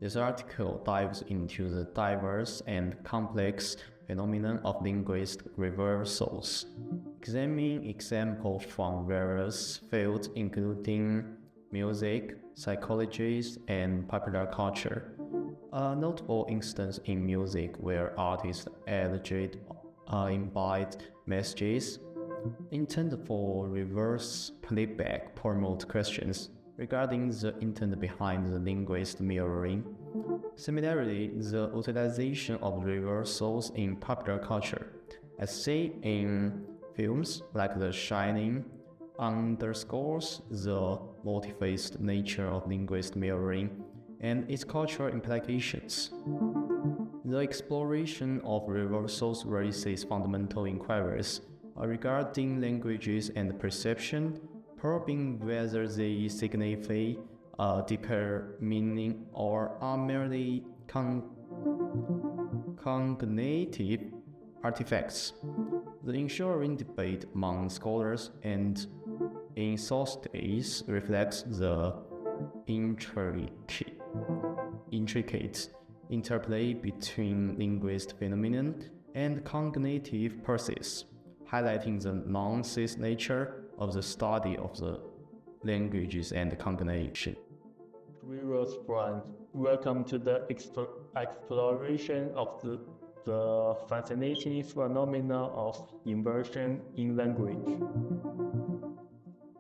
This article dives into the diverse and complex phenomenon of linguistic reversals, examining examples from various fields including music, psychology, and popular culture. A notable instance in music where artists alleged embodied messages intended for reverse playback promote questions regarding the intent behind the linguist mirroring. Similarly, the utilization of reversals in popular culture, as seen in films like The Shining, underscores the multifaceted nature of linguist mirroring and its cultural implications. The exploration of reversals raises fundamental inquiries regarding languages and perception, probing whether they signify a deeper meaning or are merely cognitive artifacts. The ensuing debate among scholars and enthusiasts reflects the intricate interplay between linguistic phenomenon and cognitive process, highlighting the nuanced nature of the study of the languages and cognition. Viewers friends, welcome to the exploration of the fascinating phenomena of inversion in language.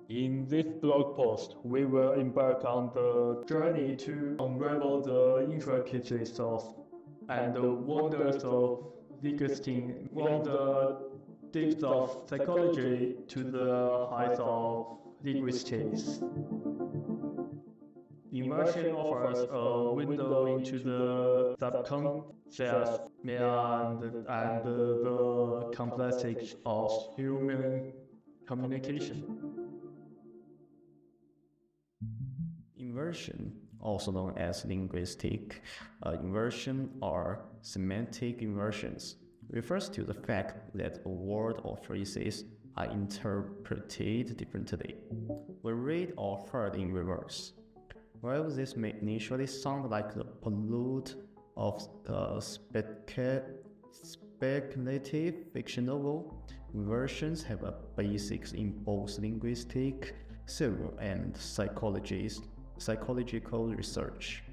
In this blog post, we will embark on the journey to unravel the intricacies of and the wonders of linguistic, from the depths of psychology to the heights of linguistics. Inversion offers a window into the subconscious mind and the complexities of human communication. Inversion, also known as linguistic inversion or semantic inversions, refers to the fact that a word or phrases are interpreted differently when read or heard in reverse. While this may initially sound like the prelude of a speculative fiction novel, inversions have a basis in both linguistic theory and psychological research.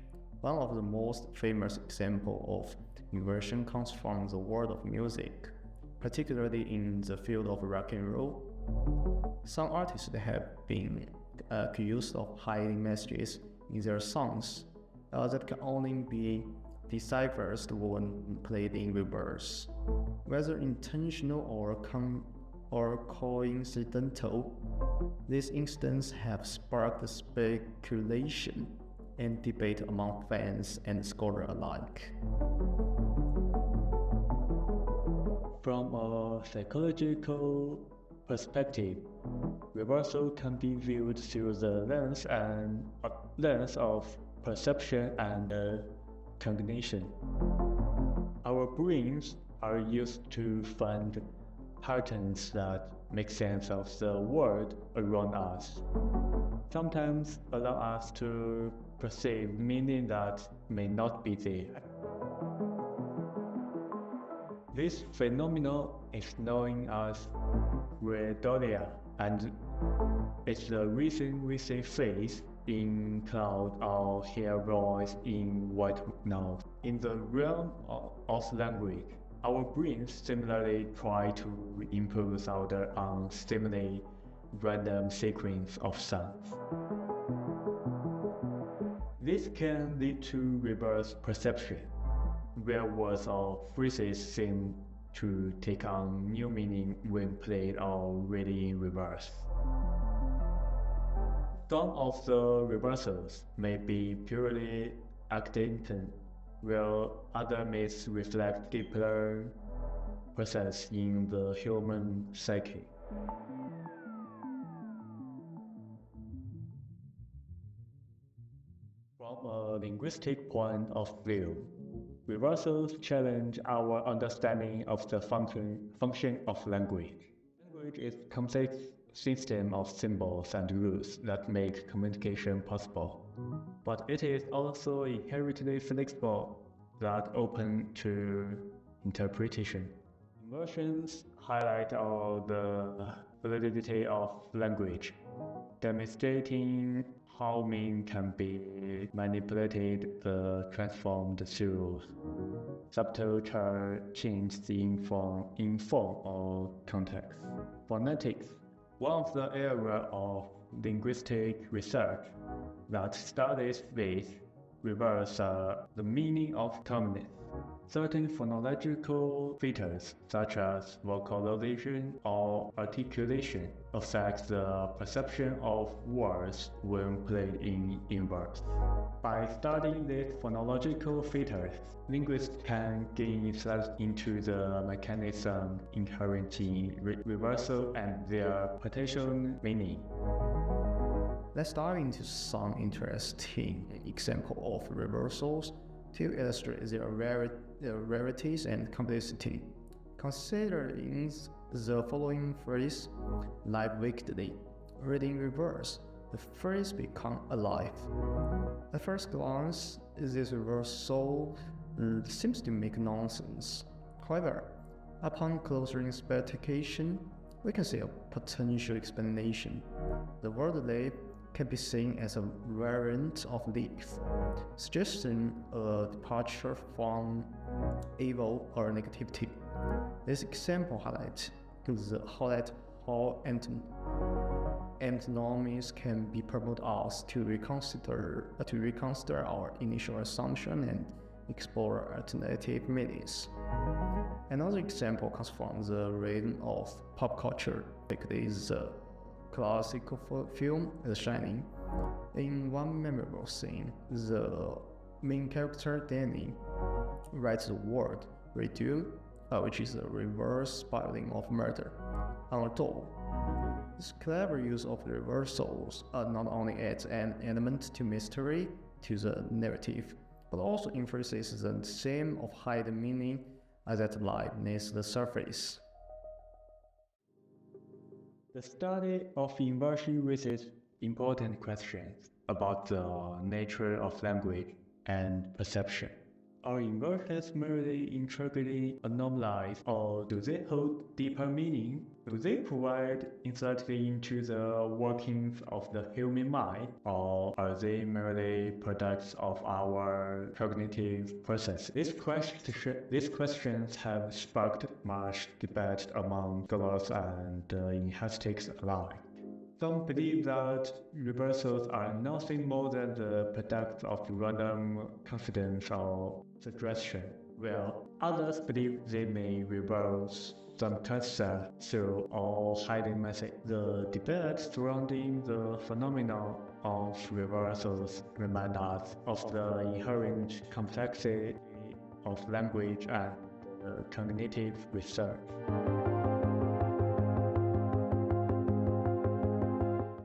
One of the most famous examples of inversion comes from the world of music, particularly in the field of rock and roll. Some artists have been accused of hiding messages in their songs that can only be deciphered when played in reverse. Whether intentional or coincidental, these instances have sparked speculation and debate among fans and scholars alike. From a psychological perspective, reversal can be viewed through the lens of perception and cognition. Our brains are used to find patterns that make sense of the world around us, sometimes allow us to perceive meaning that may not be there. This phenomenon is known as reidolia, and it's the reason we see face in cloud or hear voice in white noise. In the realm of language, our brains similarly try to impose order on seemingly random sequence of sounds. This can lead to reverse perception, where words or phrases seem to take on new meaning when played or read in reverse. Some of the reversals may be purely accidental, while others may reflect deeper process in the human psyche. From a linguistic point of view, reversals challenge our understanding of the function of language. Language is a complex system of symbols and rules that make communication possible. but it is also inherently flexible, that open to interpretation. Inversions highlight all the validity of language, demonstrating how meaning can be manipulated, transformed through subtle changes in form or context. Phonetics, one of the areas of linguistic research that studies with reverse the meaning of terminus. Certain phonological features, such as vocalization or articulation, affect the perception of words when played in inverse. By studying these phonological features, linguists can gain insight into the mechanism inherent in reversal and their potential meaning. Let's dive into some interesting examples of reversals to illustrate their rarities and complexity. Considering the following phrase, live wickedly, read in reverse, the phrase become alive. At first glance, this reversal seems to make nonsense. However, upon closer inspection, we can see a potential explanation. The word live can be seen as a variant of leave, suggesting a departure from evil or negativity. This example highlights how antinomies can be promote us to reconsider our initial assumption and explore alternative meanings. Another example comes from the realm of pop culture. It is the classical film The Shining. In one memorable scene, the main character Danny writes the word redo, which is a reverse spelling of murder, on a door. This clever use of reversals not only adds an element to mystery to the narrative, but also emphasizes the theme of hidden meaning that lies beneath the surface. The study of inversion raises important questions about the nature of language and perception. Are inversions merely interpreting anomalies, or do they hold deeper meaning? Do they provide insight into the workings of the human mind, or are they merely products of our cognitive process? These questions have sparked much debate among scholars and linguistics alike. Some believe that reversals are nothing more than the product of random coincidence or suggestion, while others believe they may reverse some concept through or hidden message. The debate surrounding the phenomenon of reversals remind us of the inherent complexity of language and cognitive research.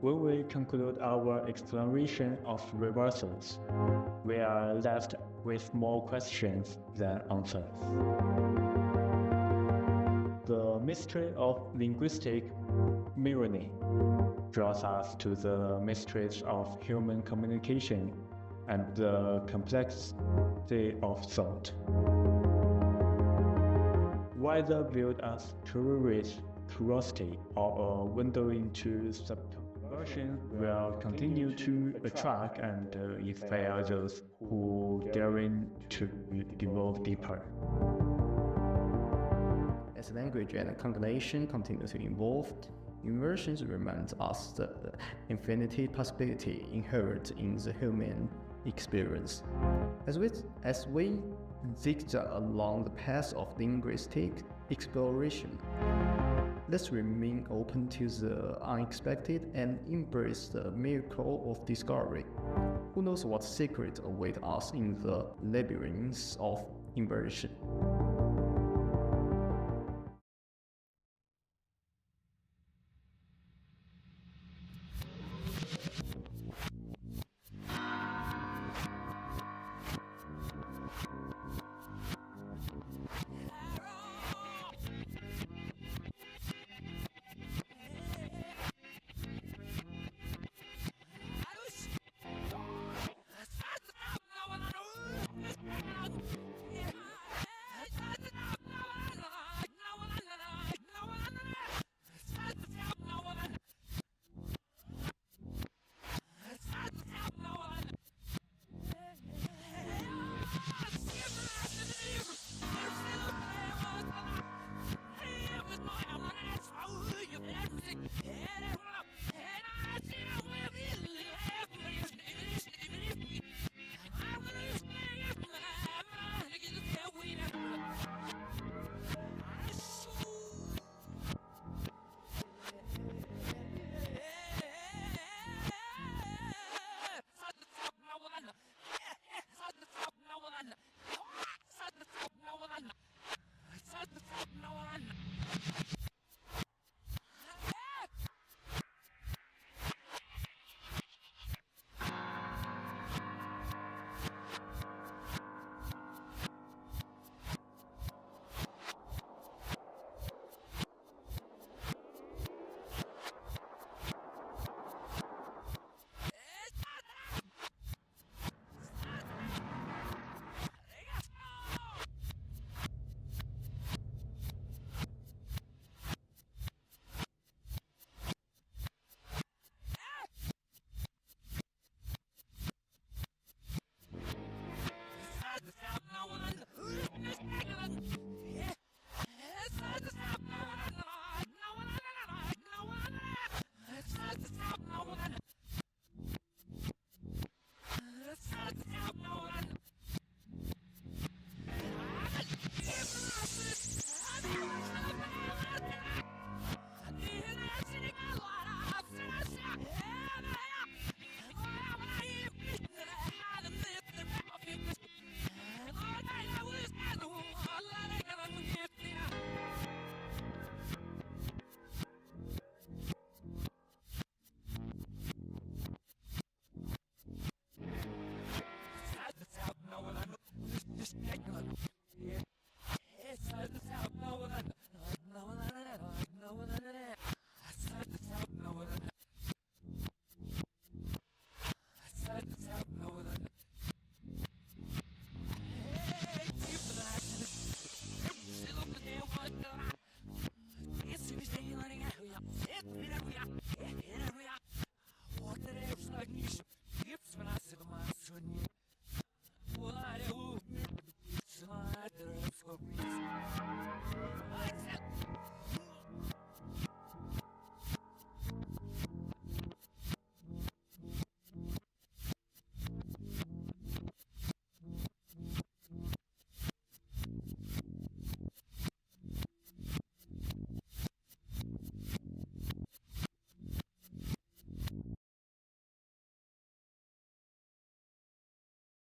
When we conclude our exploration of reversals, we are left with more questions than answers. The mystery of linguistic mirroring draws us to the mysteries of human communication and the complexity of thought. Whether viewed as curiosity or a window into subversion, will continue to attract and inspire those who daring to delve deeper. As language and cognition continue to evolve, inversions remind us the infinite possibility inherent in the human experience. As we zigzag along the path of linguistic exploration, let's remain open to the unexpected and embrace the miracle of discovery. Who knows what secrets await us in the labyrinths of inversion? out.